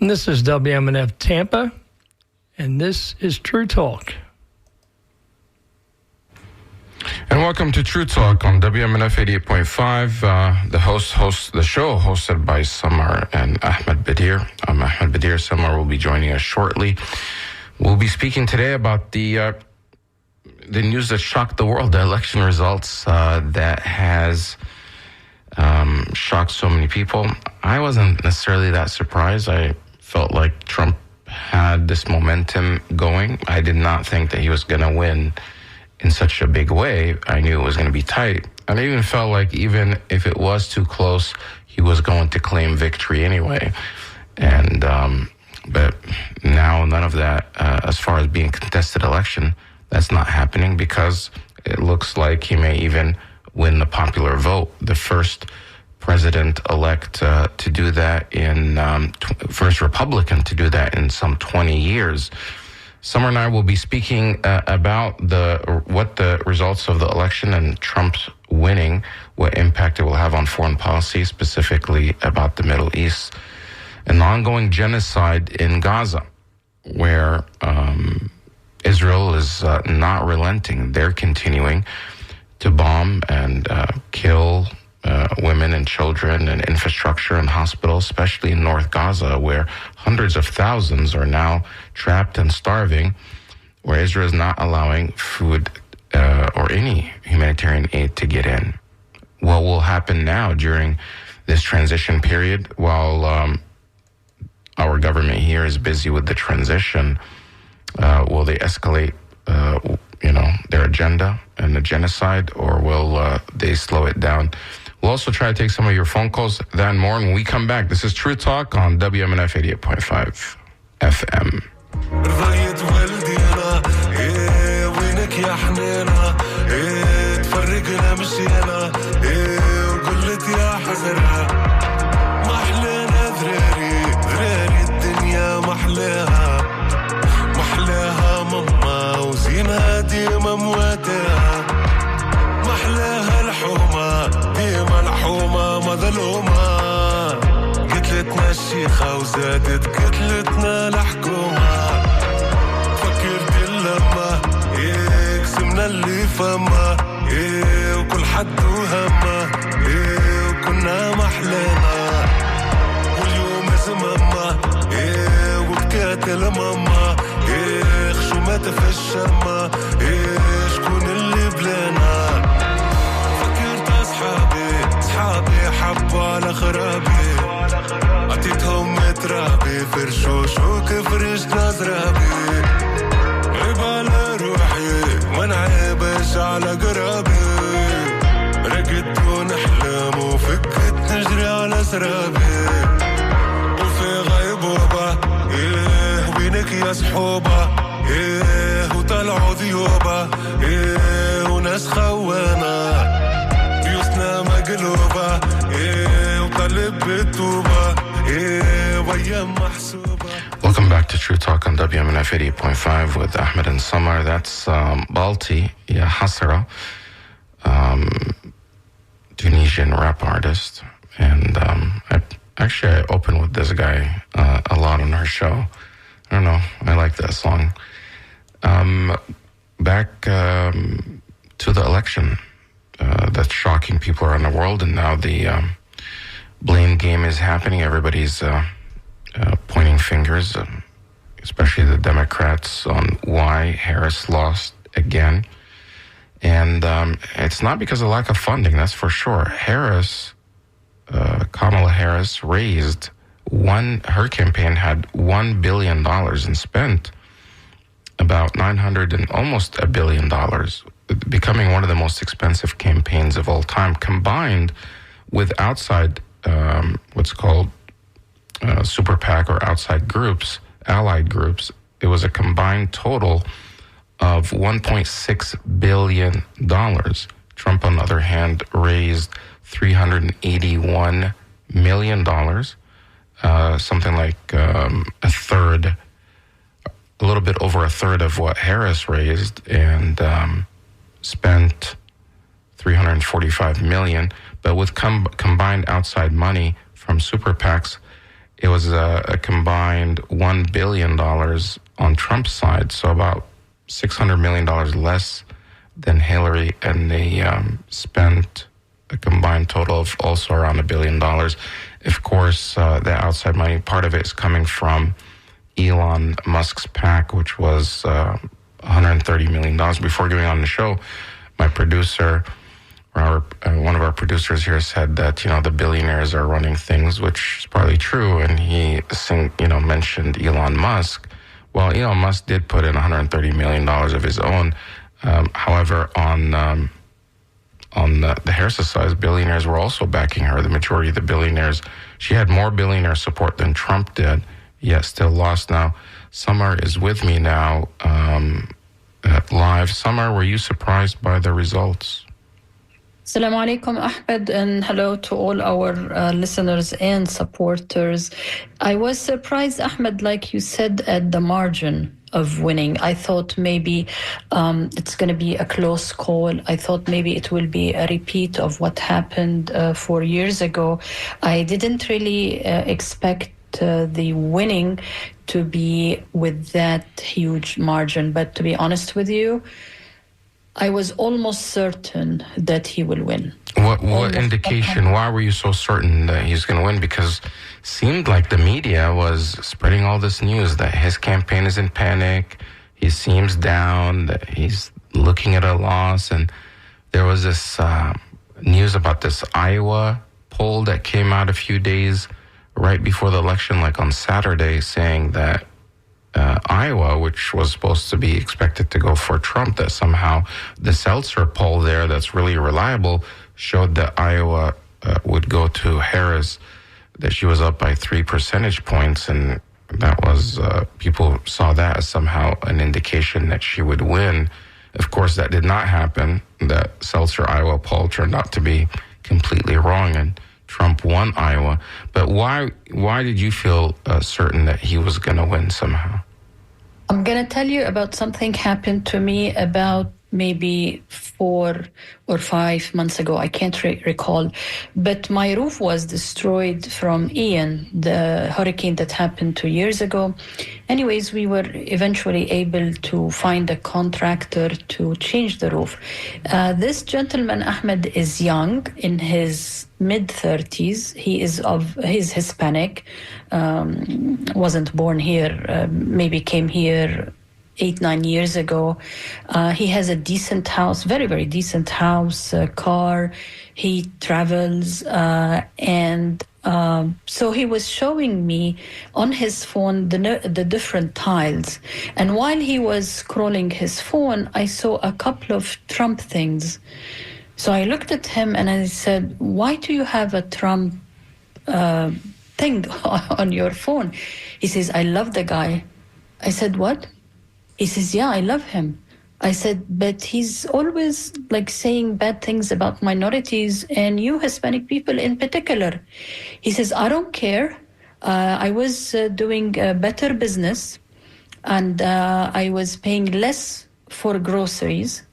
And this is WMNF Tampa, and this is True Talk. And welcome to True Talk on WMNF 88.5. The show hosted by Samar and Ahmed Bedier. I'm Ahmed Bedier. Samar will be joining us shortly. We'll be speaking today about the news that shocked the world, the election results that has shocked so many people. I wasn't necessarily that surprised. I felt like Trump had this momentum going. I did not think that he was going to win in such a big way. I knew it was going to be tight. And I even felt like even if it was too close, he was going to claim victory anyway. And but now none of that, as far as being a contested election, that's not happening because it looks like he may even win the popular vote. The first president-elect to do that first Republican to do that in some 20 years. Summer and I will be speaking about what the results of the election and Trump's winning, what impact it will have on foreign policy, specifically about the Middle East, and the ongoing genocide in Gaza, where Israel is not relenting. They're continuing to bomb and kill women and children and infrastructure and hospitals, especially in North Gaza, where hundreds of thousands are now trapped and starving, where Israel is not allowing food or any humanitarian aid to get in. What will happen now during this transition period while our government here is busy with the transition? Will they escalate their agenda and the genocide, or will they slow it down? We'll also try to take some of your phone calls, that and more. And when we come back, this is True Talk on WMNF 88.5 FM. قتلتنا الشيخة وزادت قتلتنا الحكومة. فكرت اللمة قسمنا اللي فما وكل حد وهمه وكنا محلانا واليوم زمامة وبكات الماما خشومات في الشمة شكون اللي بلانا. فكرت أصحابي حبوا على خرابي عطيتهم مترابي فرشوش وكفرش نزرابي عيب على روحي ما نعيبش على قرابي رقدت ونحلم وفكت نجري على سرابي وفي غيبوبة وينك يا صحوبة وطلعوا ذيوبة وناس خوانا بيوسنا مقلوبة وقلب بالتوبة ويام محسوبة. Welcome back to True Talk on WMNF 88.5 with Ahmed and Samar. That's Balti, Ya Hasara, Tunisian rap artist. And I open with this guy a lot on our show. I don't know, I like that song. Back to the election that's shocking people around the world, and now the blame game is happening. Everybody's pointing fingers, especially the Democrats, on why Harris lost again. And it's not because of lack of funding, that's for sure. Kamala Harris raised her campaign had $1 billion and spent about $900 and almost $1 billion, becoming one of the most expensive campaigns of all time, combined with outside what's called super PAC or outside groups, allied groups. It was a combined total of $1.6 billion. Trump, on the other hand, raised $381 million, something like a little bit over a third of what Harris raised, and spent $345 million. But with combined outside money from super PACs, it was a combined $1 billion on Trump's side, so about $600 million less than Hillary, and they spent a combined total of also around $1 billion. Of course, the outside money, part of it is coming from Elon Musk's PAC, which was $130 million. Before going on the show, my producer, one of our producers here said that, the billionaires are running things, which is probably true. And he, mentioned Elon Musk. Well, Elon Musk did put in $130 million of his own. However, on the Harris side, billionaires were also backing her. The majority of the billionaires, she had more billionaire support than Trump did, yet still lost. Now, Samar is with me now live. Samar, were you surprised by the results? Assalamu alaikum, Ahmed, and hello to all our listeners and supporters. I was surprised, Ahmed, like you said, at the margin of winning. I thought maybe it's going to be a close call. I thought maybe it will be a repeat of what happened 4 years ago. I didn't really expect the winning to be with that huge margin. But to be honest with you, I was almost certain that he will win. What indication? Why were you so certain that he's going to win? Because it seemed like the media was spreading all this news that his campaign is in panic, he seems down, that he's looking at a loss. And there was this news about this Iowa poll that came out a few days right before the election, like on Saturday, saying that Iowa, which was supposed to be expected to go for Trump, that somehow the Seltzer poll there that's really reliable showed that Iowa would go to Harris, that she was up by 3 percentage points. And that was, people saw that as somehow an indication that she would win. Of course, that did not happen. That Seltzer Iowa poll turned out to be completely wrong, and Trump won Iowa. But why did you feel certain that he was going to win somehow? I'm going to tell you about something happened to me about maybe 4 or 5 months ago. I can't recall. But my roof was destroyed from Ian, the hurricane that happened 2 years ago. Anyways, we were eventually able to find a contractor to change the roof. This gentleman, Ahmed, is young, in his mid-30s. He's Hispanic, wasn't born here, maybe came here 8-9 years ago. He has a decent house, very, very decent house, car. He travels, and so he was showing me on his phone the different tiles. And while he was scrolling his phone, I saw a couple of Trump things. So I looked at him and I said, "Why do you have a Trump thing on your phone?" He says, "I love the guy." I said, "What?" He says, "Yeah, I love him." I said, "But he's always like saying bad things about minorities and you Hispanic people in particular." He says, "I don't care. I was doing better business, and I was paying less for groceries."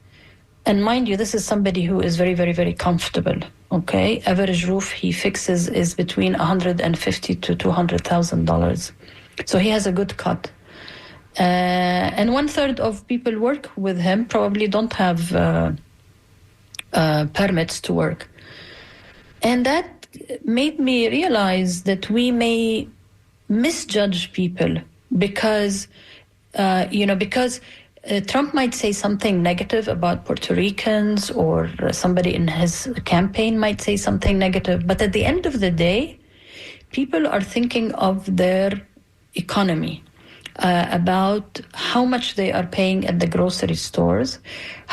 And mind you, this is somebody who is very, very, very comfortable. Okay, average roof he fixes is between $150,000 to $200,000, so he has a good cut. And 1/3 of people work with him probably don't have permits to work. And that made me realize that we may misjudge people because Trump might say something negative about Puerto Ricans, or somebody in his campaign might say something negative. But at the end of the day, people are thinking of their economy. About how much they are paying at the grocery stores,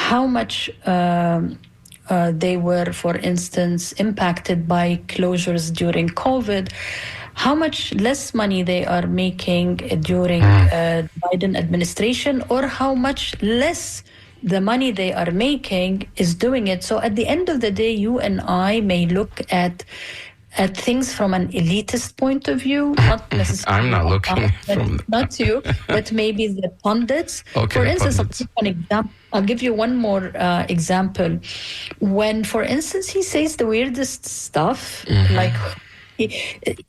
how much they were, for instance, impacted by closures during COVID, how much less money they are making during Biden administration, or how much less the money they are making is doing it. So at the end of the day, you and I may look at things from an elitist point of view, not necessarily. I'm not looking from not you, but maybe the pundits. Okay, for instance, pundits. I'll give you one more example. When, for instance, he says the weirdest stuff, like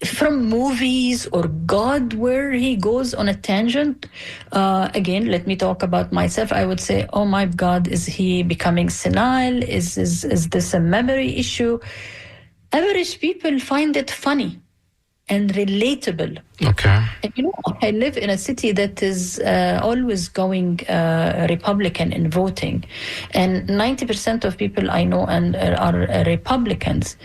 from movies or God, where he goes on a tangent. Again, let me talk about myself. I would say, oh my God, is he becoming senile? Is this a memory issue? Average people find it funny and relatable. Okay. And I live in a city that is always going Republican in voting, and 90% of people I know are Republicans,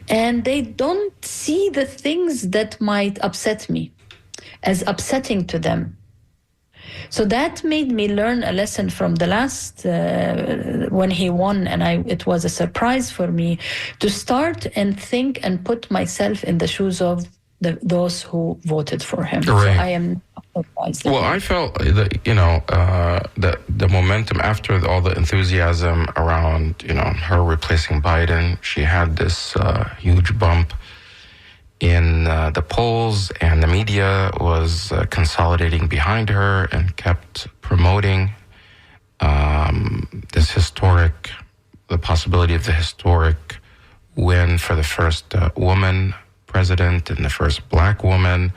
and they don't see the things that might upset me as upsetting to them. So that made me learn a lesson from the last, when he won, and it was a surprise for me to start and think and put myself in the shoes of those who voted for him. Right. So I am surprised. Well, I felt that, the momentum after all the enthusiasm around, her replacing Biden, she had this huge bump in the polls, and the media was consolidating behind her and kept promoting the possibility of the historic win for the first woman president and the first Black woman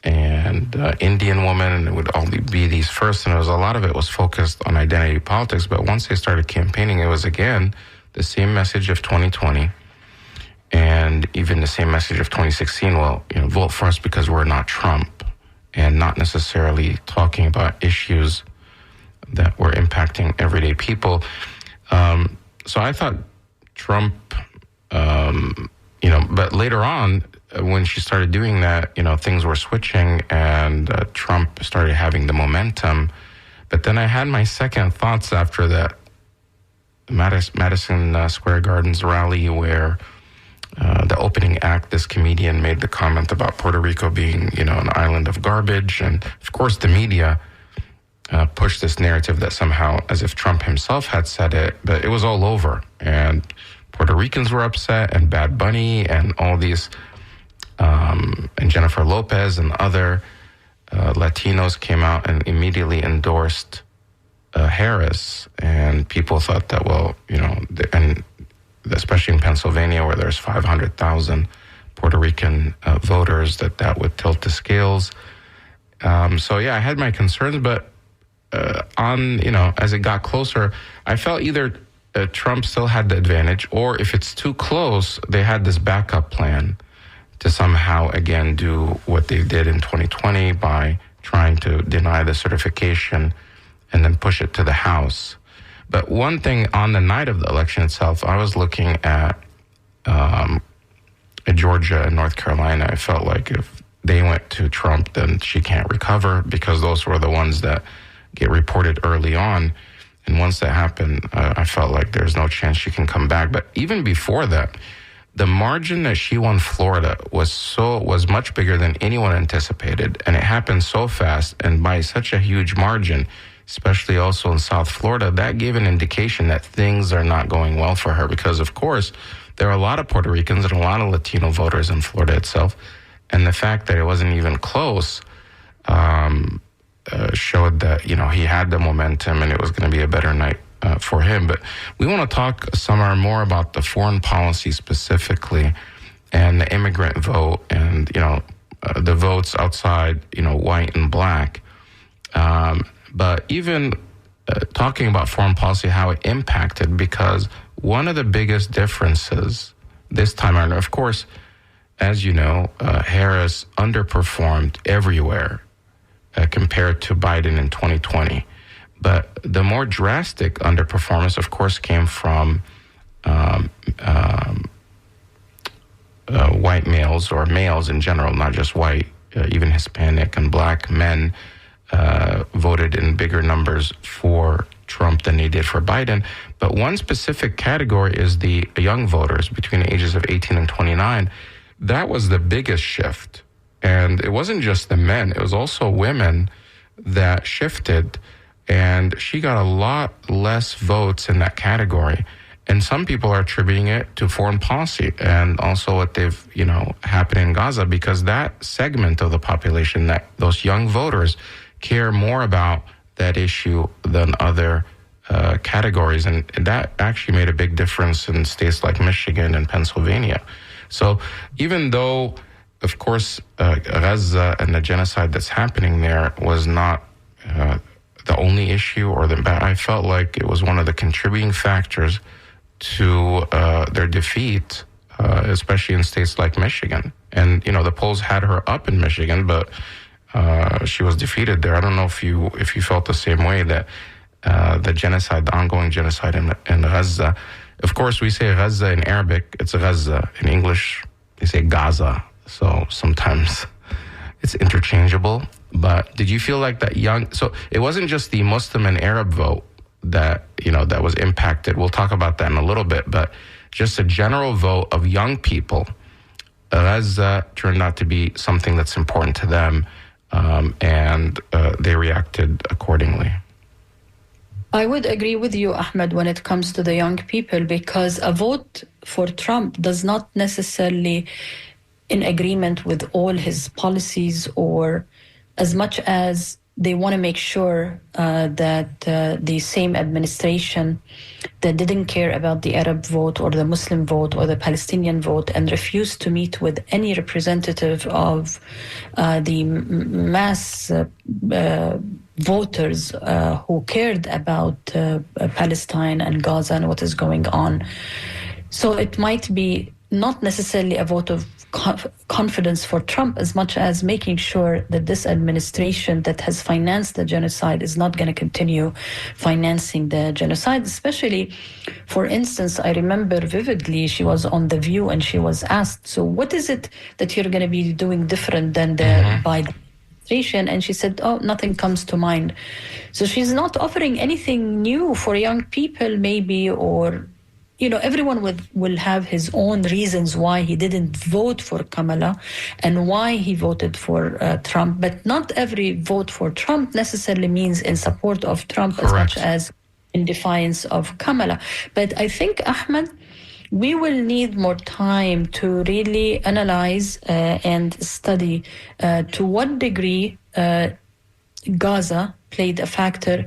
and Indian woman, and it would all be these firsts. And a lot of it was focused on identity politics. But once they started campaigning, it was again the same message of 2020, and even the same message of 2016. Well, vote for us because we're not Trump, and not necessarily talking about issues that were impacting everyday people. So I thought Trump. But later on, when she started doing that, things were switching, and Trump started having the momentum. But then I had my second thoughts after that Madison Square Gardens rally, where the opening act, this comedian made the comment about Puerto Rico being, an island of garbage. And of course, the media pushed this narrative that somehow, as if Trump himself had said it, but it was all over. And Puerto Ricans were upset, and Bad Bunny and all these, and Jennifer Lopez and other Latinos came out and immediately endorsed Harris. And people thought that, and especially in Pennsylvania, where there's 500,000 Puerto Rican voters, that would tilt the scales. So yeah, I had my concerns, but as it got closer, I felt either Trump still had the advantage, or if it's too close, they had this backup plan to somehow again do what they did in 2020 by trying to deny the certification and then push it to the House. But one thing, on the night of the election itself, I was looking at Georgia and North Carolina. I felt like if they went to Trump, then she can't recover, because those were the ones that get reported early on. And once that happened, I felt like there's no chance she can come back. But even before that, the margin that she won Florida was much bigger than anyone anticipated. And it happened so fast and by such a huge margin, especially also in South Florida. That gave an indication that things are not going well for her, because, of course, there are a lot of Puerto Ricans and a lot of Latino voters in Florida itself. And the fact that it wasn't even close showed that, he had the momentum and it was going to be a better night for him. But we want to talk, Samar, more about the foreign policy specifically and the immigrant vote and, the votes outside, white and Black. But even talking about foreign policy, how it impacted, because one of the biggest differences this time around, of course, as you know, Harris underperformed everywhere compared to Biden in 2020. But the more drastic underperformance, of course, came from white males, or males in general, not just white, even Hispanic and Black men voted in bigger numbers for Trump than they did for Biden. But one specific category is the young voters between the ages of 18 and 29. That was the biggest shift. And it wasn't just the men, it was also women that shifted. And she got a lot less votes in that category. And some people are attributing it to foreign policy and also what they've, happened in Gaza, because that segment of the population, that those young voters, care more about that issue than other categories. And that actually made a big difference in states like Michigan and Pennsylvania, So even though, of course, Gaza and the genocide that's happening there was not the only issue I felt like it was one of the contributing factors to their defeat, especially in states like Michigan. And, the polls had her up in Michigan, but she was defeated there. I don't know if you felt the same way, that the ongoing genocide in Gaza. Of course, we say Gaza in Arabic, it's Gaza. In English, they say Gaza. So sometimes it's interchangeable. But did you feel like so it wasn't just the Muslim and Arab vote that was impacted. We'll talk about that in a little bit, but just a general vote of young people. Gaza turned out to be something that's important to them, and they reacted accordingly. I would agree with you, Ahmed, when it comes to the young people, because a vote for Trump does not necessarily in agreement with all his policies, or as much as they want to make sure that the same administration that didn't care about the Arab vote or the Muslim vote or the Palestinian vote and refused to meet with any representative of the mass voters who cared about Palestine and Gaza and what is going on. So it might be not necessarily a vote of confidence for Trump as much as making sure that this administration that has financed the genocide is not going to continue financing the genocide. Especially, for instance, I remember vividly she was on The View and she was asked, so what is it that you're going to be doing different than the Biden administration? And she said, oh, nothing comes to mind. So she's not offering anything new for young people maybe, or everyone will have his own reasons why he didn't vote for Kamala and why he voted for Trump. But not every vote for Trump necessarily means in support of Trump. Correct. As much as in defiance of Kamala. But I think, Ahmed, we will need more time to really analyze and study to what degree Gaza played a factor.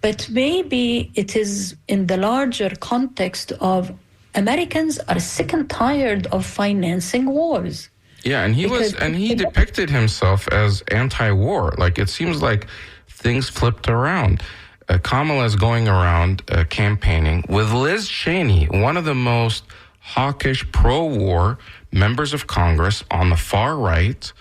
But maybe it is in the larger context of Americans are sick and tired of financing wars. Yeah, and he depicted himself as anti-war. Like, it seems like things flipped around. Kamala is going around campaigning with Liz Cheney, one of the most hawkish pro-war members of Congress on the far right.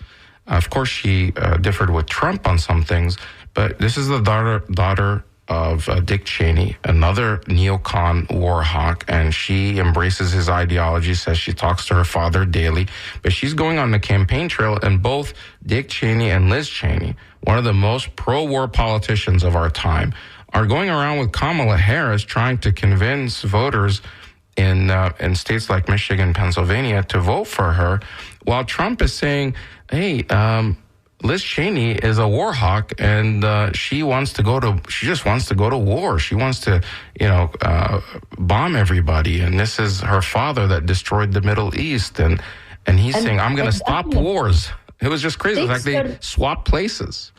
Of course, she differed with Trump on some things, but this is the daughter of Dick Cheney, another neocon war hawk, and she embraces his ideology, says she talks to her father daily, but she's going on the campaign trail, and both Dick Cheney and Liz Cheney, one of the most pro-war politicians of our time, are going around with Kamala Harris trying to convince voters in states like Michigan, Pennsylvania to vote for her, while Trump is saying, hey, Liz Cheney is a war hawk, and she just wants to go to war. She wants to, bomb everybody. And this is her father that destroyed the Middle East. And he's saying, I'm going to stop wars. It was just crazy. It's like they swapped places.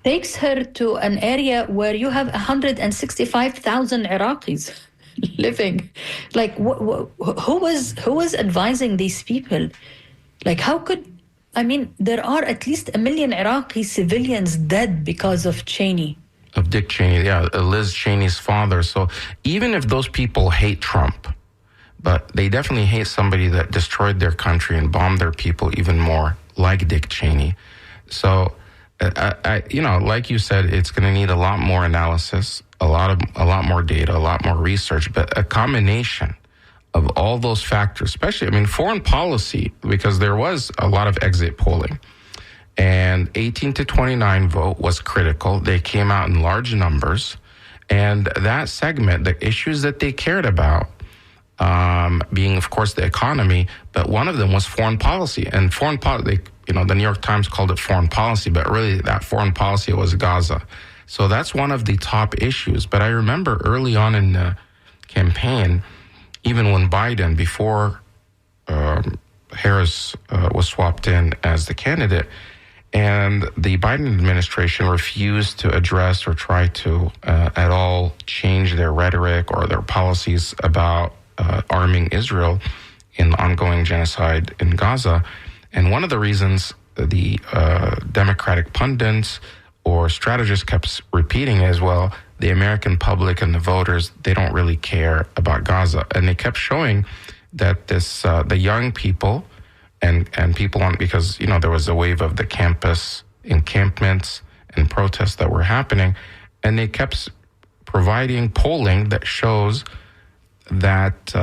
Takes her to an area where you have 165,000 Iraqis living. Like, who was advising these people? Like, how could... there are at least 1 million Iraqi civilians dead because of Cheney. Of Dick Cheney, yeah, Liz Cheney's father. So even if those people hate Trump, but they definitely hate somebody that destroyed their country and bombed their people even more, like Dick Cheney. So, like you said, it's going to need a lot more analysis, a lot more data, a lot more research, but a combination of all those factors, especially, foreign policy, because there was a lot of exit polling. And 18 to 29 vote was critical. They came out in large numbers. And that segment, the issues that they cared about, being, of course, the economy, but one of them was foreign policy. And foreign policy, the New York Times called it foreign policy, but really that foreign policy was Gaza. So that's one of the top issues. But I remember early on in the campaign, even when Biden, before Harris was swapped in as the candidate, and the Biden administration refused to address or try to at all change their rhetoric or their policies about arming Israel, in the ongoing genocide in Gaza. And one of the reasons the Democratic pundits or strategists kept repeating as well, the American public and the voters, they don't really care about Gaza. And they kept showing that the young people and people because, there was a wave of the campus encampments and protests that were happening. And they kept providing polling that shows that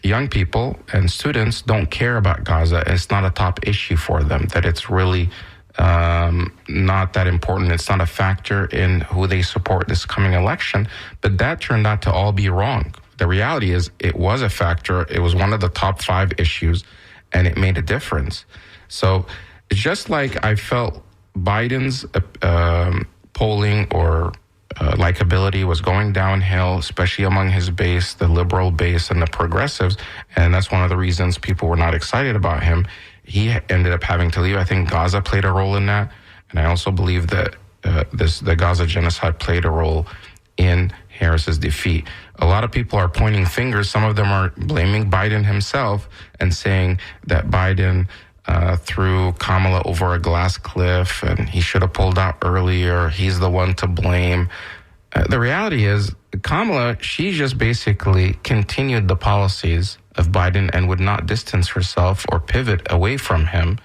young people and students don't care about Gaza. It's not a top issue for them, that it's really not that important. It's not a factor in who they support this coming election. But that turned out to all be wrong. The reality is it was a factor. It was one of the top 5 issues, and it made a difference. So it's just like I felt Biden's polling or likability was going downhill, especially among his base, the liberal base and the progressives. And that's one of the reasons people were not excited about him. He ended up having to leave. I think Gaza played a role in that. And I also believe that the Gaza genocide played a role in Harris's defeat. A lot of people are pointing fingers. Some of them are blaming Biden himself and saying that Biden threw Kamala over a glass cliff and he should have pulled out earlier. He's the one to blame. The reality is Kamala, she just basically continued the policies of Biden and would not distance herself or pivot away from him,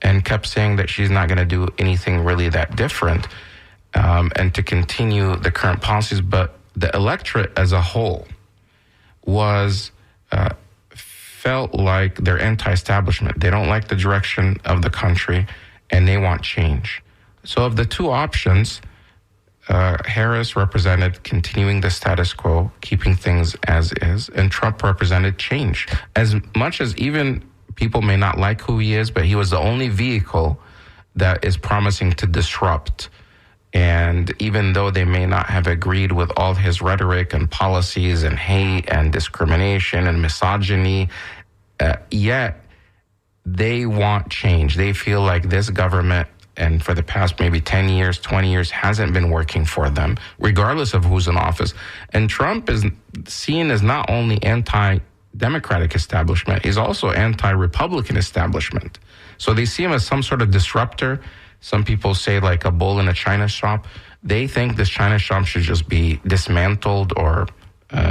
and kept saying that she's not going to do anything really that different, and to continue the current policies. But the electorate as a whole felt like they're anti-establishment. They don't like the direction of the country, and they want change. So of the two options, Harris represented continuing the status quo, keeping things as is, and Trump represented change. As much as even people may not like who he is, but he was the only vehicle that is promising to disrupt. And even though they may not have agreed with all his rhetoric and policies and hate and discrimination and misogyny, yet they want change. They feel like this government, and for the past maybe 10 years, 20 years, hasn't been working for them, regardless of who's in office. And Trump is seen as not only anti-democratic establishment, he's also anti-Republican establishment. So they see him as some sort of disruptor. Some people say like a bull in a china shop. They think this china shop should just be dismantled or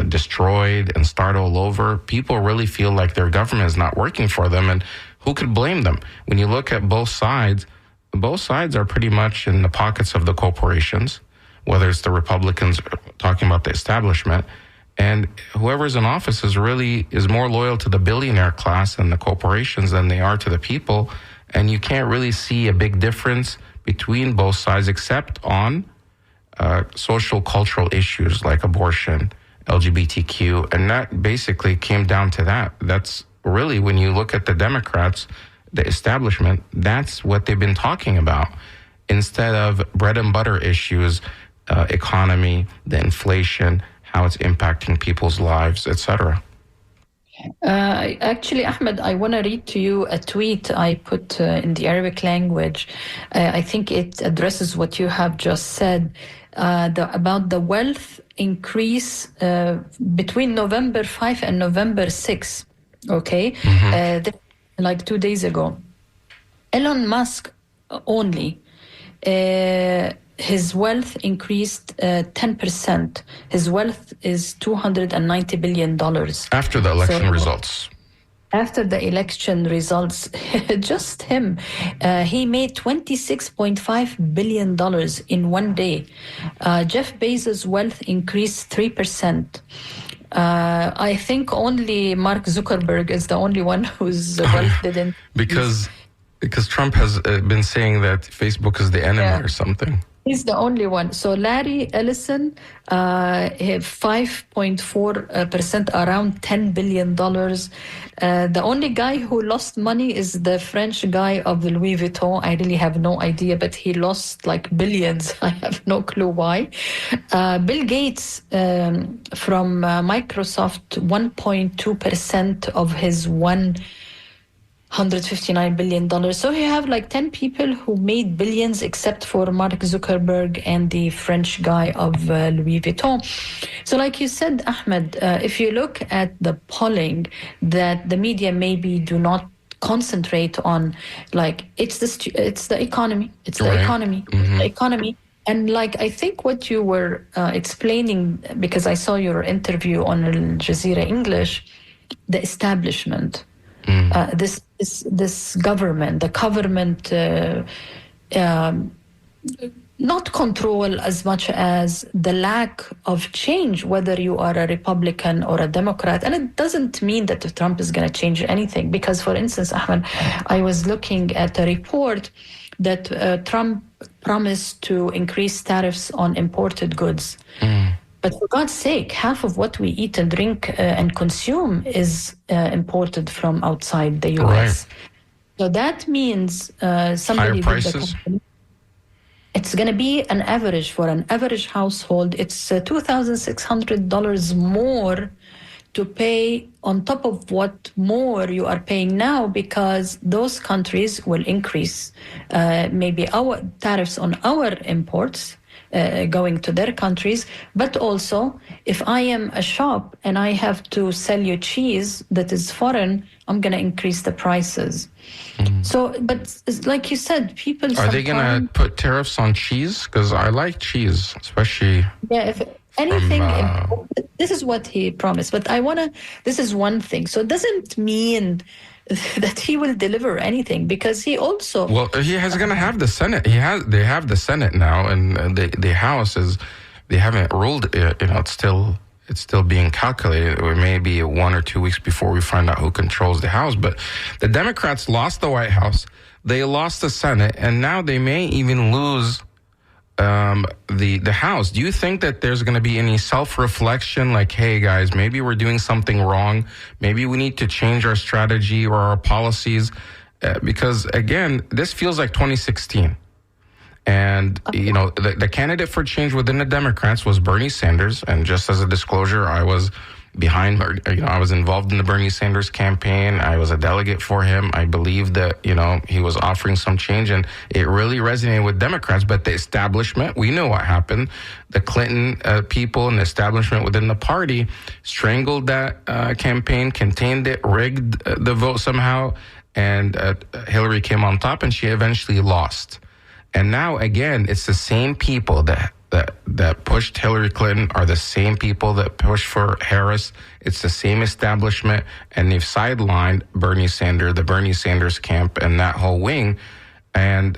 destroyed and start all over. People really feel like their government is not working for them, and who could blame them? When you look at both sides are pretty much in the pockets of the corporations, whether it's the Republicans talking about the establishment, and whoever's in office is more loyal to the billionaire class and the corporations than they are to the people. And you can't really see a big difference between both sides except on social cultural issues like abortion, LGBTQ, and that basically came down to that. That's really, when you look at the Democrats, the establishment, that's what they've been talking about instead of bread and butter issues, economy, the inflation, how it's impacting people's lives, etc. Actually, Ahmed, I want to read to you a tweet I put in the Arabic language. I think it addresses what you have just said about the wealth increase between November 5 and November 6. Okay? Mm-hmm. Like 2 days ago. Elon Musk only, his wealth increased 10%. His wealth is $290 billion. After the election results. After the election results, just him, he made $26.5 billion in one day. Jeff Bezos' wealth increased 3%. I think only Mark Zuckerberg is the only one whose wealth didn't. Because Trump has been saying that Facebook is the enemy or something. He's the only one. So Larry Ellison, 5.4%, around $10 billion. The only guy who lost money is the French guy of Louis Vuitton. I really have no idea, but he lost like billions. I have no clue why. Bill Gates from Microsoft, 1.2% of his $1 $159 billion. So you have like 10 people who made billions, except for Mark Zuckerberg and the French guy of Louis Vuitton. So like you said, Ahmed, if you look at the polling that the media maybe do not concentrate on, like it's the economy, it's the economy, the economy. And like, I think what you were explaining, because I saw your interview on Al Jazeera English, the establishment, this government, the government, not control as much as the lack of change, whether you are a Republican or a Democrat. And it doesn't mean that Trump is going to change anything. Because, for instance, Ahmed, I was looking at a report that Trump promised to increase tariffs on imported goods. But for God's sake, half of what we eat and drink and consume is imported from outside the U.S. Right. So that means somebody higher prices. With the company, it's going to be an average for an average household. It's $2,600 more to pay on top of what more you are paying now, because those countries will increase maybe our tariffs on our imports going to their countries. But also, if I am a shop and I have to sell you cheese that is foreign, I'm going to increase the prices. So, but like you said, people are they going to put tariffs on cheese? Because I like cheese, especially. Yeah, if anything, this is what he promised. But this is one thing. So it doesn't mean that he will deliver anything, because he also... Well, he is going to have the Senate. They have the Senate now, and the House is... They haven't ruled, it's still being calculated. It may be 1 or 2 weeks before we find out who controls the House. But the Democrats lost the White House. They lost the Senate, and now they may even lose the House. Do you think that there's going to be any self-reflection, like, hey guys, maybe we're doing something wrong, maybe we need to change our strategy or our policies? Because again, this feels like 2016, and the candidate for change within the Democrats was Bernie Sanders. And just as a disclosure, I was I was involved in the Bernie Sanders campaign. I was a delegate for him. I believed that, he was offering some change, and it really resonated with Democrats. But the establishment, we know what happened. The Clinton people and the establishment within the party strangled that campaign, contained it, rigged the vote somehow, and Hillary came on top, and she eventually lost. And now, again, it's the same people that pushed Hillary Clinton are the same people that pushed for Harris. It's the same establishment, and they've sidelined the Bernie Sanders camp and that whole wing. And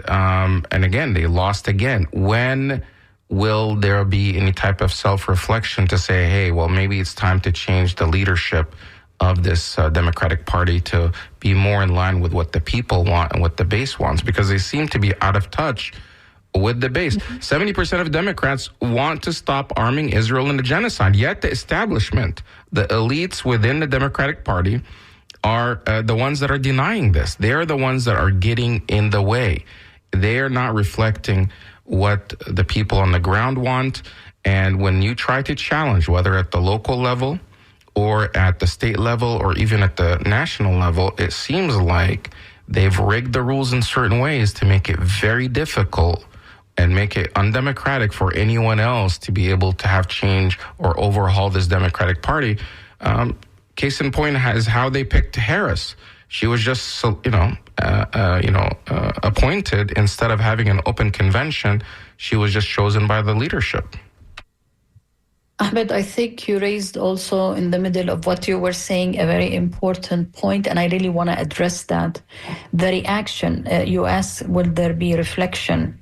again, they lost again. When will there be any type of self-reflection to say, hey, well, maybe it's time to change the leadership of this Democratic Party to be more in line with what the people want and what the base wants? Because they seem to be out of touch with the base. 70% of Democrats want to stop arming Israel in the genocide. Yet the establishment, the elites within the Democratic Party, are the ones that are denying this. They are the ones that are getting in the way. They are not reflecting what the people on the ground want. And when you try to challenge, whether at the local level or at the state level or even at the national level, it seems like they've rigged the rules in certain ways to make it very difficult and make it undemocratic for anyone else to be able to have change or overhaul this Democratic Party. Case in point is how they picked Harris. She was just, appointed instead of having an open convention. She was just chosen by the leadership. Ahmed, I think you raised also in the middle of what you were saying a very important point, and I really want to address that. The reaction, you asked, will there be reflection?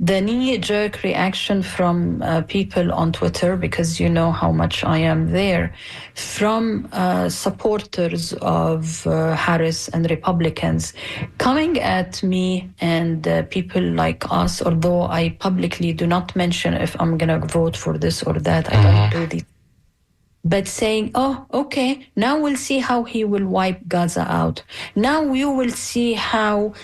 The knee-jerk reaction from people on Twitter, because you know how much I am there, from supporters of Harris and Republicans, coming at me and people like us, although I publicly do not mention if I'm going to vote for this or that. I don't do these. but saying, oh, okay, now we'll see how he will wipe Gaza out. Now you will see how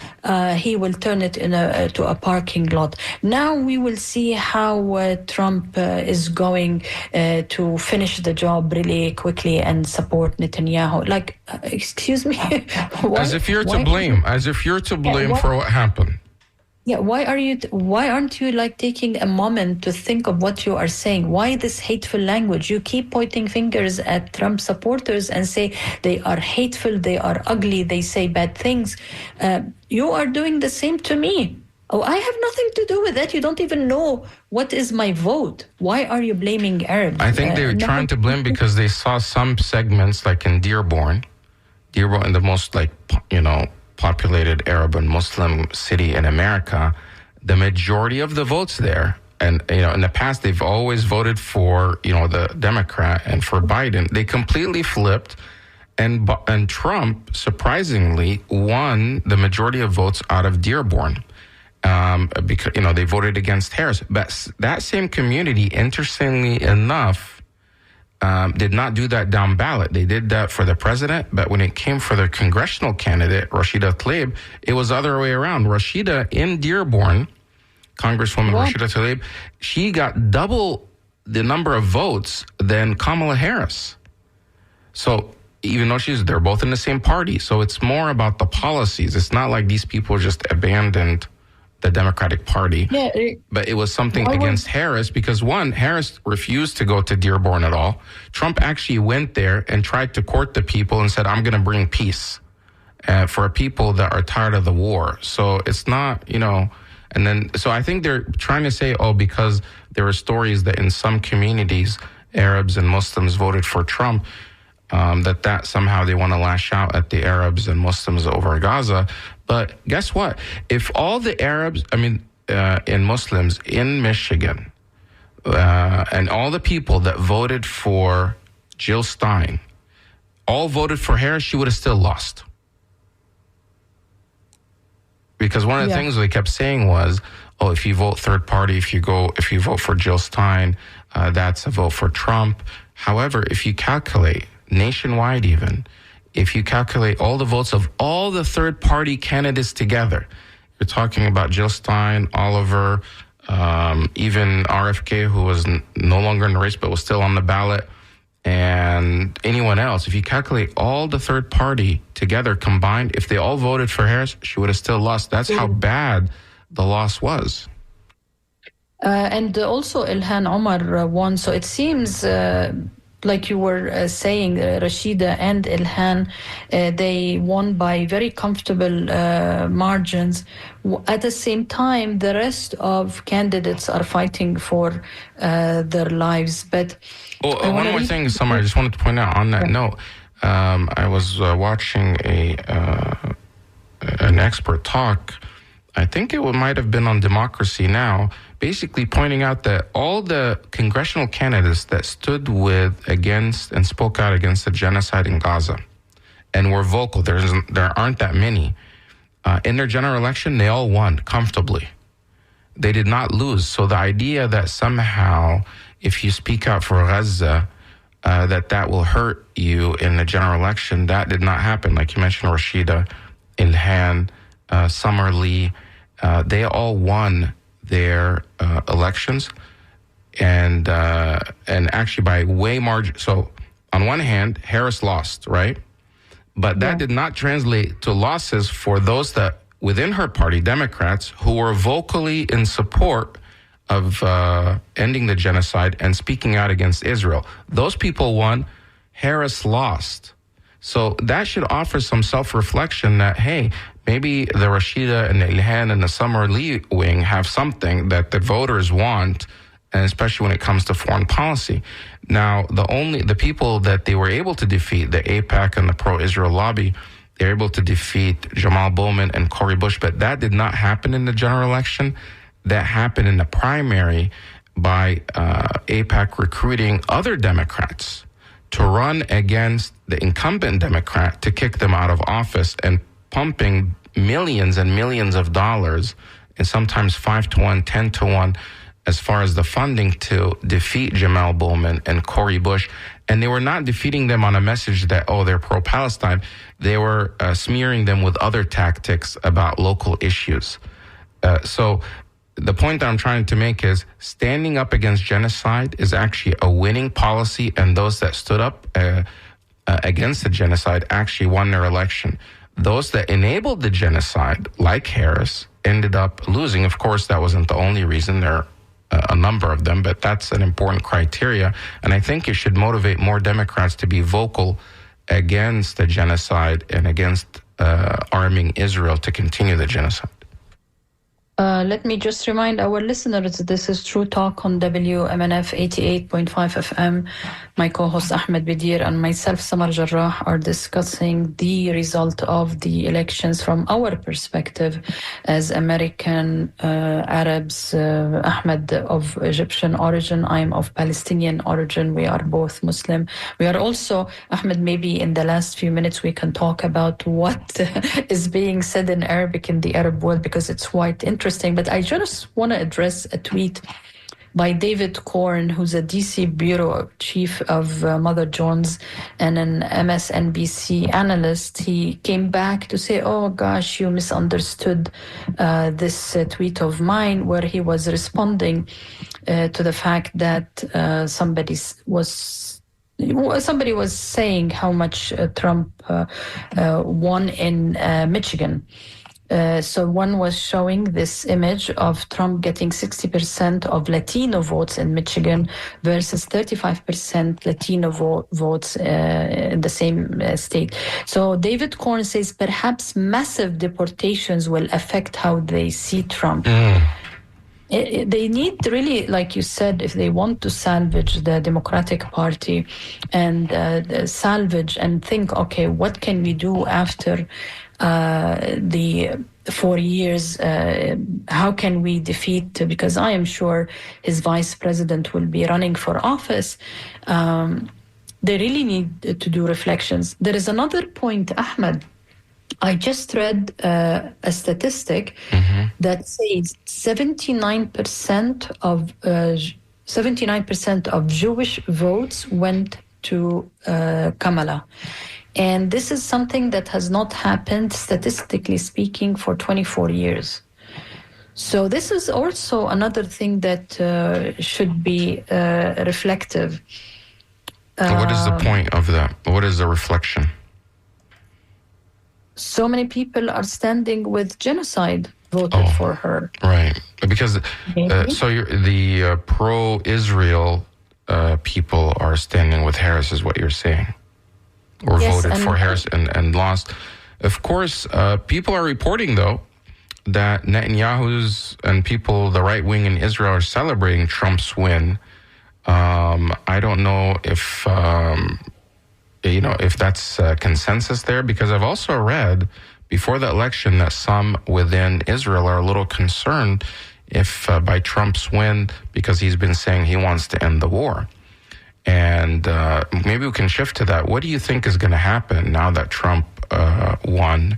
he will turn it to a parking lot. Now we will see how Trump is going to finish the job really quickly and support Netanyahu. Like, excuse me? As if you're to blame. As if you're to blame for what happened. Yeah, why aren't you like taking a moment to think of what you are saying? Why this hateful language? You keep pointing fingers at Trump supporters and say they are hateful, they are ugly, they say bad things. You are doing the same to me. Oh, I have nothing to do with that. You don't even know what is my vote. Why are you blaming Arabs? I think they're trying to blame because they saw some segments like in Dearborn, in the most populated Arab and Muslim city in America, the majority of the votes there, and in the past they've always voted for the Democrat and for Biden. They completely flipped, and Trump surprisingly won the majority of votes out of Dearborn because they voted against Harris. But that same community, interestingly enough, did not do that down ballot. They did that for the president, but when it came for their congressional candidate, Rashida Tlaib, it was the other way around. Rashida in Dearborn, Congresswoman Rashida Tlaib, she got double the number of votes than Kamala Harris. So even though they're both in the same party, so it's more about the policies. It's not like these people just abandoned the Democratic Party. Yeah, but it was something against Harris because, one, Harris refused to go to Dearborn at all. Trump actually went there and tried to court the people and said, I'm going to bring peace for people that are tired of the war. So it's not, and then, so I think they're trying to say, because there are stories that in some communities, Arabs and Muslims voted for Trump, that somehow they want to lash out at the Arabs and Muslims over Gaza. But guess what? If all the Arabs, and Muslims in Michigan, and all the people that voted for Jill Stein, all voted for Harris, she would have still lost. Because one of the things they kept saying was, if you vote third party, if you vote for Jill Stein, that's a vote for Trump. However, if you calculate nationwide even, if you calculate all the votes of all the third-party candidates together, you're talking about Jill Stein, Oliver, even RFK, who was no longer in the race but was still on the ballot, and anyone else. If you calculate all the third-party together combined, if they all voted for Harris, she would have still lost. That's how bad the loss was. And also Ilhan Omar won, so it seems... like you were saying, Rashida and Ilhan, they won by very comfortable margins. At the same time, the rest of candidates are fighting for their lives. But one more thing, Samar, I just wanted to point out on that note. I was watching an expert talk. I think it might have been on Democracy Now!, basically pointing out that all the congressional candidates that stood against and spoke out against the genocide in Gaza and were vocal, there aren't that many. In their general election, they all won comfortably. They did not lose. So the idea that somehow if you speak out for Gaza, that will hurt you in the general election, that did not happen. Like you mentioned, Rashida, Ilhan, Samar Lee, they all won their elections, and actually by way margin. So on one hand, Harris lost, right? But that did not translate to losses for those that within her party, Democrats, who were vocally in support of ending the genocide and speaking out against Israel. Those people won. Harris lost. So that should offer some self-reflection that, hey, maybe the Rashida and the Ilhan and the Samar Lee wing have something that the voters want, and especially when it comes to foreign policy. Now, the people that they were able to defeat, the AIPAC and the pro-Israel lobby, they were able to defeat Jamal Bowman and Cori Bush, but that did not happen in the general election. That happened in the primary by AIPAC recruiting other Democrats to run against the incumbent Democrat to kick them out of office and pumping millions and millions of dollars, and sometimes 5-1, 10-1, as far as the funding to defeat Jamal Bowman and Cori Bush. And they were not defeating them on a message that, oh, they're pro-Palestine. They were smearing them with other tactics about local issues. So the point that I'm trying to make is standing up against genocide is actually a winning policy, and those that stood up against the genocide actually won their election. Those that enabled the genocide, like Harris, ended up losing. Of course, that wasn't the only reason. There are a number of them, but that's an important criteria. And I think it should motivate more Democrats to be vocal against the genocide and against arming Israel to continue the genocide. Let me just remind our listeners, this is True Talk on WMNF 88.5 FM. My co-host Ahmed Bedier and myself, Samar Jarrah, are discussing the result of the elections from our perspective as American Arabs. Ahmed of Egyptian origin, I'm of Palestinian origin. We are both Muslim. We are also, Ahmed, maybe in the last few minutes we can talk about what is being said in Arabic in the Arab world, because it's quite interesting. But I just want to address a tweet by David Korn, who's a DC bureau chief of Mother Jones and an MSNBC analyst. He came back to say, oh gosh, you misunderstood this tweet of mine, where he was responding to the fact that somebody was saying how much Trump won in Michigan. So one was showing this image of Trump getting 60% of Latino votes in Michigan versus 35% Latino votes in the same state. So David Korn says perhaps massive deportations will affect how they see Trump. They need really, like you said, if they want to salvage the Democratic Party and salvage and think, okay, what can we do after the 4 years, how can we defeat, because I am sure his vice president will be running for office. They really need to do reflections. There is another point, Ahmed. I just read a statistic that says 79% of Jewish votes went to Kamala. And this is something that has not happened, statistically speaking, for 24 years. So this is also another thing that should be reflective. What is the point of that? What is the reflection? So many people are standing with genocide, voted for her. Right. Because the pro-Israel people are standing with Harris, is what you're saying. Or voted for Harris and lost. Of course, people are reporting, though, that Netanyahu's and people, the right wing in Israel, are celebrating Trump's win. I don't know if that's consensus there, because I've also read before the election that some within Israel are a little concerned if by Trump's win, because he's been saying he wants to end the war. And maybe we can shift to that. What do you think is going to happen now that Trump won?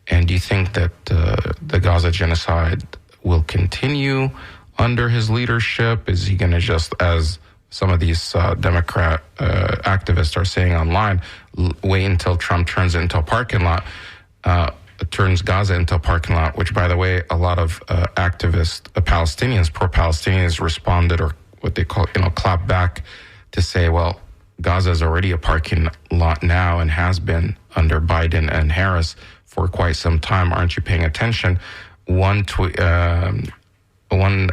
And do you think that the Gaza genocide will continue under his leadership? Is he going to just, as some of these Democrat activists are saying online, wait until Trump turns it into a parking lot, turns Gaza into a parking lot, which, by the way, a lot of activists, Palestinians, pro-Palestinians responded, or what they call, clap back, to say, well, Gaza is already a parking lot now and has been under Biden and Harris for quite some time. Aren't you paying attention? One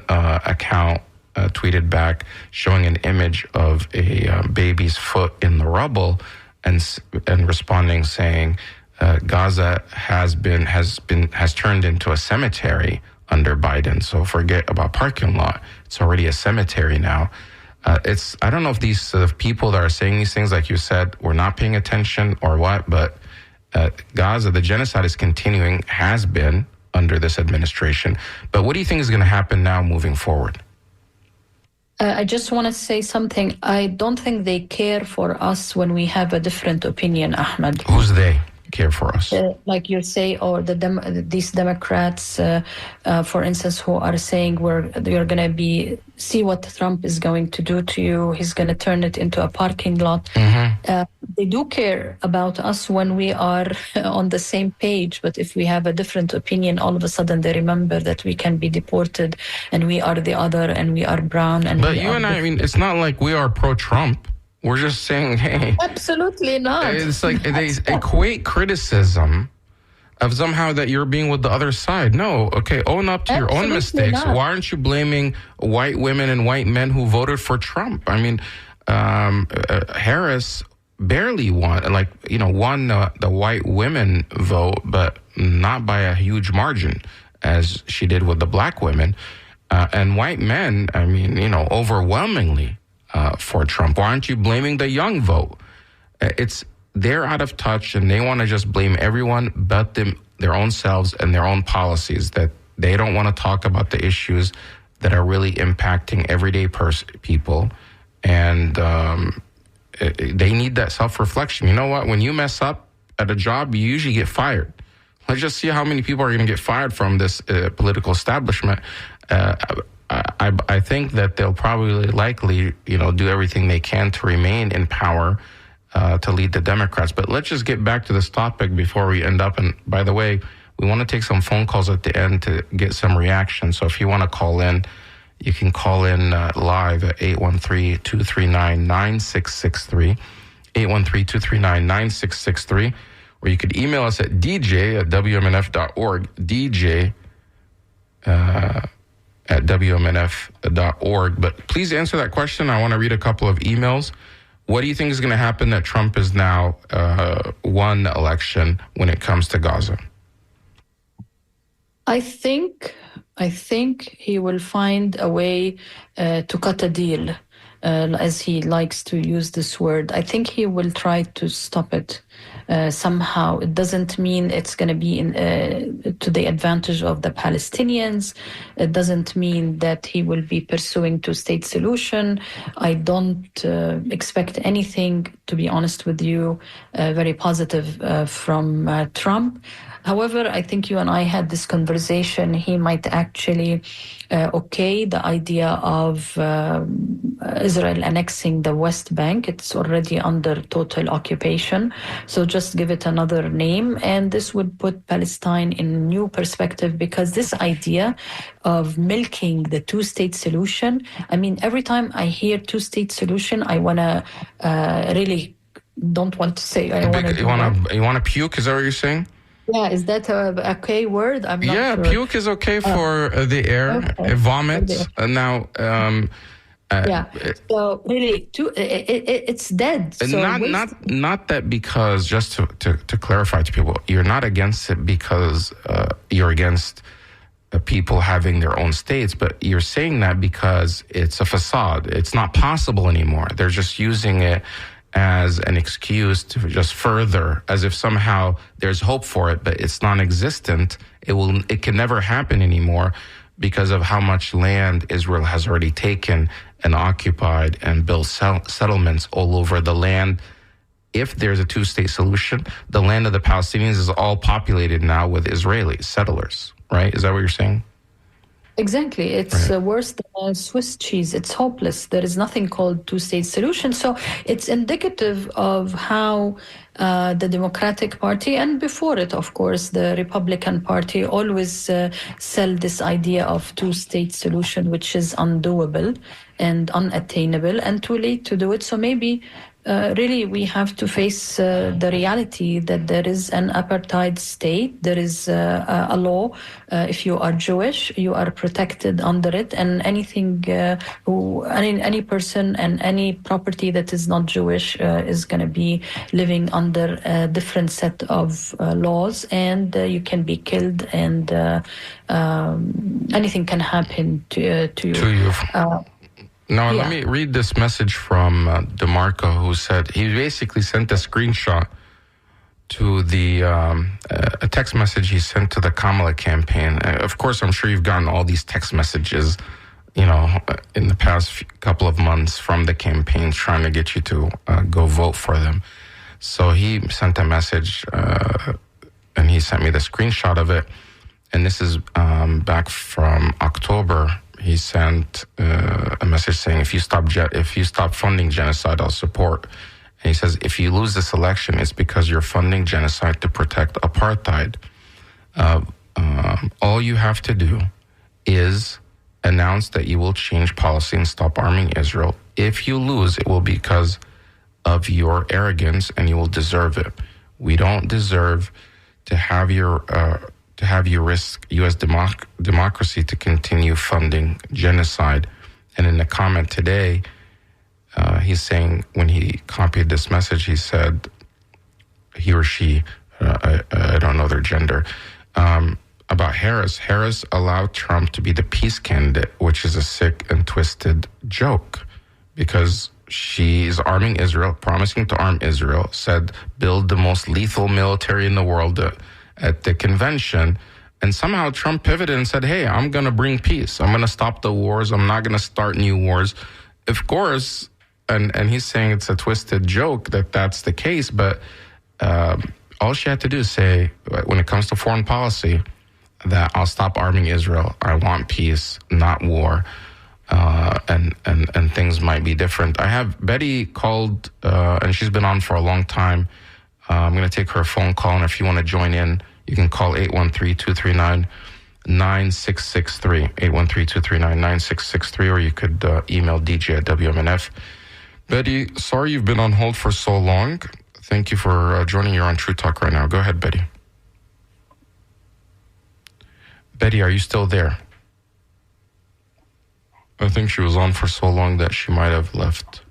account tweeted back showing an image of a baby's foot in the rubble, and responding saying Gaza has turned into a cemetery under Biden. So forget about parking lot; it's already a cemetery now. I don't know if these people that are saying these things, like you said, were not paying attention or what, but Gaza, the genocide is continuing, has been under this administration. But what do you think is going to happen now moving forward? I just want to say something. I don't think they care for us when we have a different opinion, Ahmed. Who's they? care for us. Like you say, or these Democrats, for instance, who are saying you're going to see what Trump is going to do to you. He's going to turn it into a parking lot. They do care about us when we are on the same page, but if we have a different opinion, all of a sudden they remember that we can be deported and we are the other and we are brown. But you and I mean, it's not like we are pro-Trump. We're just saying, hey. Absolutely not. It's like they equate criticism of somehow that you're being with the other side. No, okay, own up to your own mistakes. Not. Why aren't you blaming white women and white men who voted for Trump? I mean, Harris barely won, won the white women vote, but not by a huge margin as she did with the black women. And white men, I mean, overwhelmingly for Trump. Why aren't you blaming the young vote? They're out of touch and they want to just blame everyone but their own selves and their own policies, that they don't want to talk about the issues that are really impacting everyday people. And they need that self-reflection. You know what? When you mess up at a job, you usually get fired. Let's just see how many people are going to get fired from this political establishment. I think that they'll probably likely, do everything they can to remain in power to lead the Democrats. But let's just get back to this topic before we end up. And by the way, we want to take some phone calls at the end to get some reaction. So if you want to call in, you can call in live at 813-239-9663, 813-239-9663, or you could email us at dj@wmnf.org, dj at wmnf.org. But please answer that question. I want to read a couple of emails. What do you think is going to happen that Trump is now won the election when it comes to Gaza? I think he will find a way to cut a deal, as he likes to use this word. I think he will try to stop it somehow. It doesn't mean it's going to be to the advantage of the Palestinians. It doesn't mean that he will be pursuing two-state solution. I don't expect anything, to be honest with you, very positive from Trump. However, I think you and I had this conversation. He might actually the idea of Israel annexing the West Bank. It's already under total occupation. So just give it another name. And this would put Palestine in a new perspective, because this idea of milking the two-state solution, I mean, every time I hear two-state solution, I want to really don't want to say. You want to puke? Is that what you're saying? Yeah, is that a okay word? I'm not sure. Puke is okay for the air. Okay. Vomit. Now, so really, it's dead. So not that, because just to clarify to people, you're not against it because you're against people having their own states, but you're saying that because it's a facade. It's not possible anymore. They're just using it as an excuse to just further, as if somehow there's hope for it, but it's non-existent. It can never happen anymore because of how much land Israel has already taken and occupied and built settlements all over the land. If there's a two-state solution, the land of the Palestinians is all populated now with Israeli settlers, right? Is that what you're saying? Exactly. It's worse than Swiss cheese. It's hopeless. There is nothing called two-state solution. So it's indicative of how the Democratic Party, and before it, of course, the Republican Party, always sell this idea of two-state solution, which is undoable and unattainable and too late to do it. So maybe really we have to face the reality that there is an apartheid state. There is a law. If you are Jewish, you are protected under it, and any person and any property that is not Jewish is going to be living under a different set of laws, and you can be killed, and anything can happen to you. Let me read this message from DeMarco, who said he basically sent a screenshot to a text message he sent to the Kamala campaign. Of course, I'm sure you've gotten all these text messages, in the past couple of months from the campaigns trying to get you to go vote for them. So he sent a message, and he sent me the screenshot of it. And this is back from October. He sent a message saying, if you stop funding genocide, I'll support. And he says, if you lose this election, it's because you're funding genocide to protect apartheid. All you have to do is announce that you will change policy and stop arming Israel. If you lose, it will be because of your arrogance, and you will deserve it. We don't deserve to have you risk U.S. democracy to continue funding genocide. And in the comment today, he's saying, when he copied this message, he said, he or she, I don't know their gender, about Harris. Harris allowed Trump to be the peace candidate, which is a sick and twisted joke, because she is arming Israel, promising to arm Israel, said build the most lethal military in the world at the convention. And somehow Trump pivoted and said, hey, I'm going to bring peace. I'm going to stop the wars. I'm not going to start new wars. Of course, and he's saying it's a twisted joke that that's the case, but all she had to do is say, when it comes to foreign policy, that I'll stop arming Israel. I want peace, not war. And things might be different. I have Betty called, and she's been on for a long time. I'm going to take her phone call, and if you want to join in, you can call 813-239-9663, 813-239-9663, or you could email DJ at WMNF. Betty, sorry you've been on hold for so long. Thank you for joining. You're on True Talk right now. Go ahead, Betty. Betty, are you still there? I think she was on for so long that she might have left.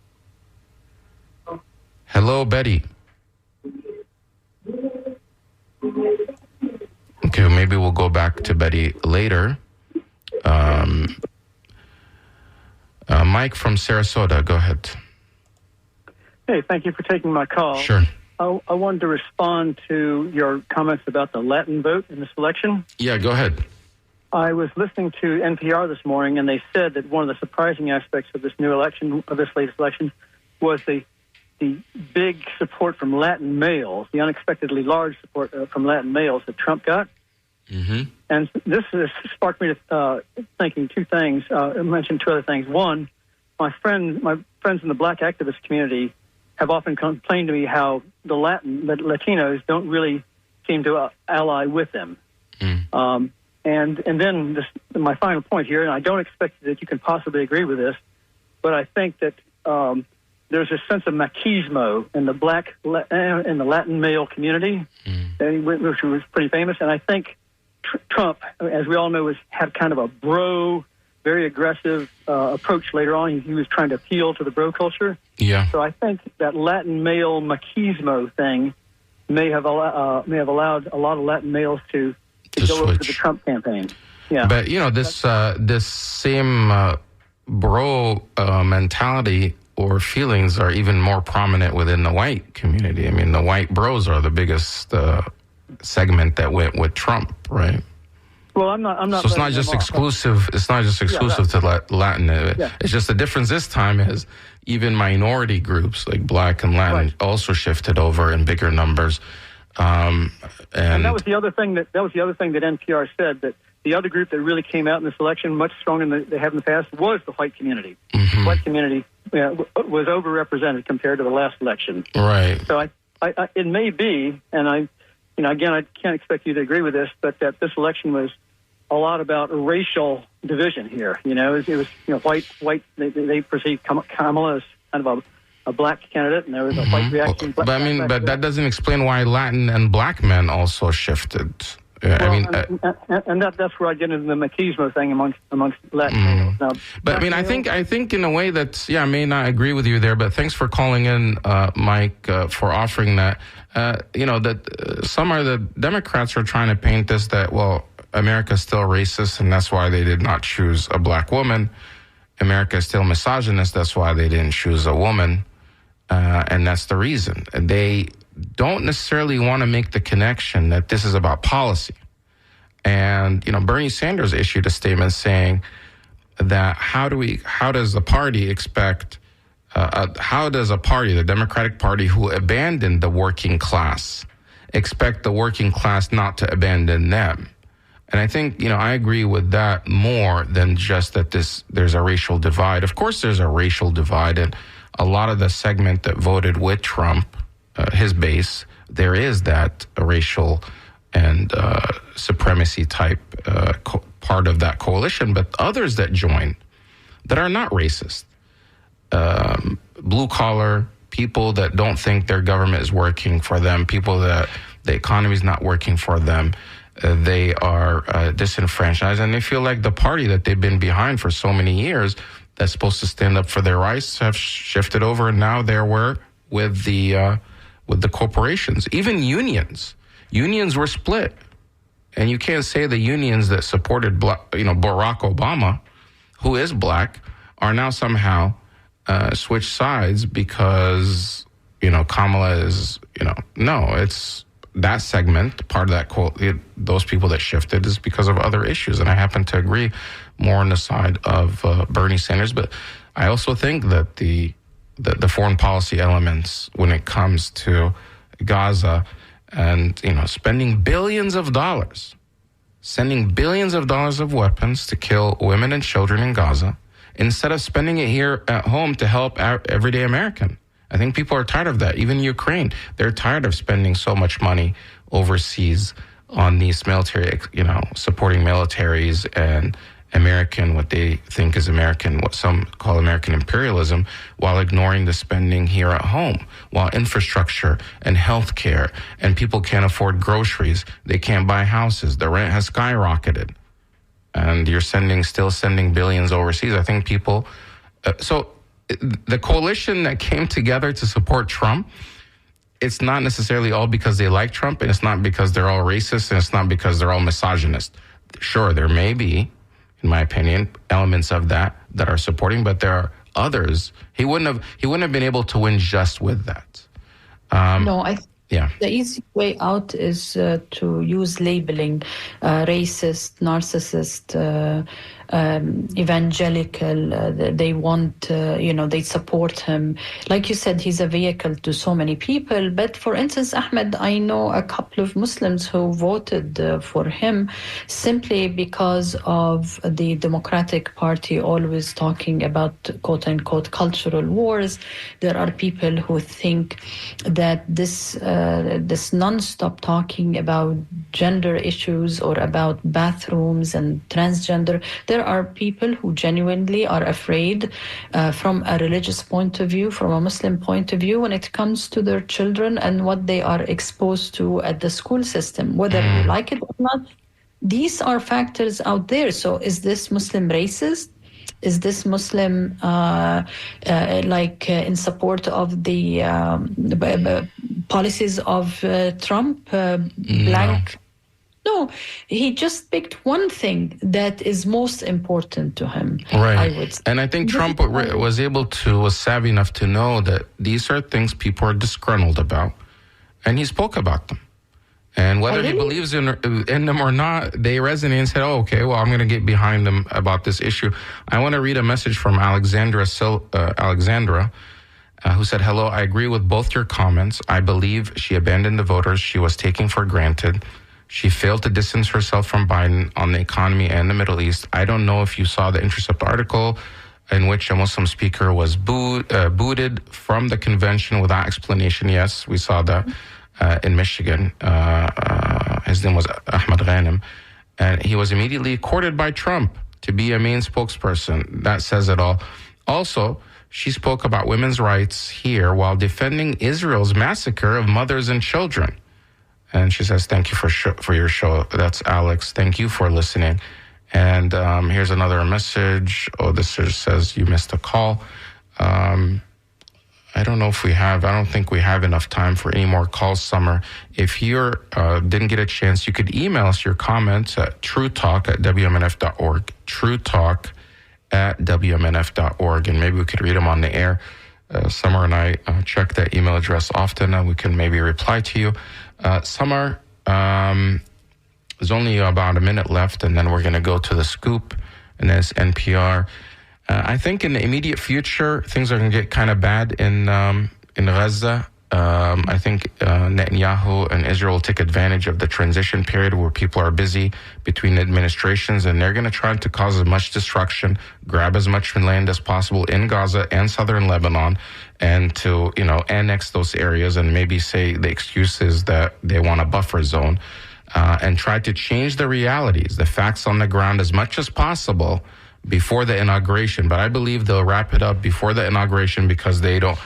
Hello, Betty. Okay, maybe we'll go back to Betty later. Mike from Sarasota, go ahead. Hey, thank you for taking my call. Sure. I wanted to respond to your comments about the Latin vote in this election. Yeah, go ahead. I was listening to NPR this morning, and they said that one of the surprising aspects of this new election, of this latest election, was the big support from Latin males, the unexpectedly large support from Latin males that Trump got. Mm-hmm. And this has sparked me to thinking two things. I mentioned two other things. One, my friends in the black activist community have often complained to me how the Latinos don't really seem to ally with them. Mm. And then my final point here, and I don't expect that you can possibly agree with this, but I think that there's a sense of machismo in the in the Latin male community, which was pretty famous. And I think Trump, as we all know, had kind of a bro, very aggressive approach later on. He was trying to appeal to the bro culture. Yeah. So I think that Latin male machismo thing may have allowed a lot of Latin males to go switch over to the Trump campaign. Yeah. But, this same bro mentality or feelings are even more prominent within the white community. I mean, the white bros are the biggest segment that went with Trump, right? Well, I'm not. So it's not just exclusive. It's not just exclusive to Latin. It's just the difference this time is even minority groups like Black and Latin also shifted over in bigger numbers. And that was the other thing that NPR said, that the other group that really came out in this election much stronger than they have in the past was the white community. Mm-hmm. The white community was overrepresented compared to the last election. Right. So I it may be, and again, I can't expect you to agree with this, but that this election was a lot about racial division here. It was white. They perceived Kamala as kind of a black candidate, and there was a white reaction. But that doesn't explain why Latin and Black men also shifted. That's where I get into the machismo thing amongst Latin males. Now, but I think in a way that I may not agree with you there, but thanks for calling in, Mike, for offering that. Samar, the Democrats are trying to paint this that America's still racist, and that's why they did not choose a black woman. America is still misogynist, that's why they didn't choose a woman, and that's the reason. They don't necessarily want to make the connection that this is about policy. And, Bernie Sanders issued a statement saying that how does the party expect how does a party, the Democratic Party, who abandoned the working class, expect the working class not to abandon them? And I think, I agree with that more than just that there's a racial divide. Of course, there's a racial divide, and a lot of the segment that voted with Trump, his base, there is that racial and supremacy type part of that coalition. But others that join that are not racist, blue collar people that don't think their government is working for them, people that the economy is not working for them, they are disenfranchised, and they feel like the party that they've been behind for so many years that's supposed to stand up for their rights have shifted over, and now they're with the corporations. Even unions were split, and you can't say the unions that supported Barack Obama, who is black, are now somehow switched sides because Kamala is no, it's that segment, part of that quote, those people that shifted is because of other issues. And I happen to agree more on the side of Bernie Sanders. But I also think that the foreign policy elements when it comes to Gaza and, spending billions of dollars, sending billions of dollars of weapons to kill women and children in Gaza, instead of spending it here at home to help our everyday American. I think people are tired of that. Even Ukraine, they're tired of spending so much money overseas on these military, supporting militaries and American, what they think is American, what some call American imperialism, while ignoring the spending here at home, while infrastructure and healthcare and people can't afford groceries, they can't buy houses, the rent has skyrocketed, and you're still sending billions overseas. I think people, so the coalition that came together to support Trump, it's not necessarily all because they like Trump, and it's not because they're all racist, and it's not because they're all misogynist. Sure, there may be, in my opinion, elements of that are supporting, but there are others. He wouldn't have been able to win just with that. The easy way out is to use labeling, racist, narcissist, evangelical. They want, they support him. Like you said, he's a vehicle to so many people. But for instance, Ahmed, I know a couple of Muslims who voted for him simply because of the Democratic Party always talking about quote unquote cultural wars. There are people who think that this non-stop talking about gender issues or about bathrooms and transgender, there are people who genuinely are afraid from a religious point of view, from a Muslim point of view, when it comes to their children and what they are exposed to at the school system, whether you like it or not. These are factors out there. So is this Muslim racist? Is this Muslim in support of the policies of Trump? Blank? No, he just picked one thing that is most important to him. Right. I would say. And I think Trump was savvy enough to know that these are things people are disgruntled about. And he spoke about them. And whether he believes in them or not, they resonate and said, oh, okay, well, I'm going to get behind them about this issue. I want to read a message from Alexandra, who said, hello, I agree with both your comments. I believe she abandoned the voters she was taking for granted. She failed to distance herself from Biden on the economy and the Middle East. I don't know if you saw the Intercept article in which a Muslim speaker was booted from the convention without explanation. Yes, we saw that. In Michigan. His name was Ahmed Ghanem. And he was immediately courted by Trump to be a main spokesperson. That says it all. Also, she spoke about women's rights here while defending Israel's massacre of mothers and children. And she says, thank you for your show. That's Alex. Thank you for listening. And here's another message. Oh, this just says you missed a call. I don't think we have enough time for any more calls, Samar. If you didn't get a chance, you could email us your comments at truetalk@wmnf.org, truetalk@wmnf.org, and maybe we could read them on the air. Samar and I check that email address often, and we can maybe reply to you. Samar, there's only about a minute left, and then we're going to go to the scoop, and then it's NPR. I think in the immediate future, things are going to get kind of bad in Gaza. I think Netanyahu and Israel will take advantage of the transition period where people are busy between administrations, and they're going to try to cause as much destruction, grab as much land as possible in Gaza and southern Lebanon, and to, annex those areas and maybe say the excuse is that they want a buffer zone, and try to change the realities, the facts on the ground as much as possible before the inauguration. But I believe they'll wrap it up before the inauguration because they don't.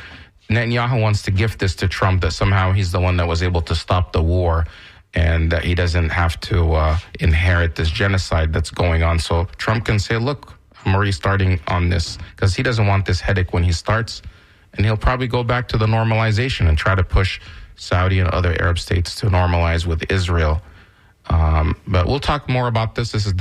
Netanyahu wants to gift this to Trump that somehow he's the one that was able to stop the war and that he doesn't have to inherit this genocide that's going on. So Trump can say, look, I'm already starting on this, because he doesn't want this headache when he starts. And he'll probably go back to the normalization and try to push Saudi and other Arab states to normalize with Israel. But we'll talk more about this. This is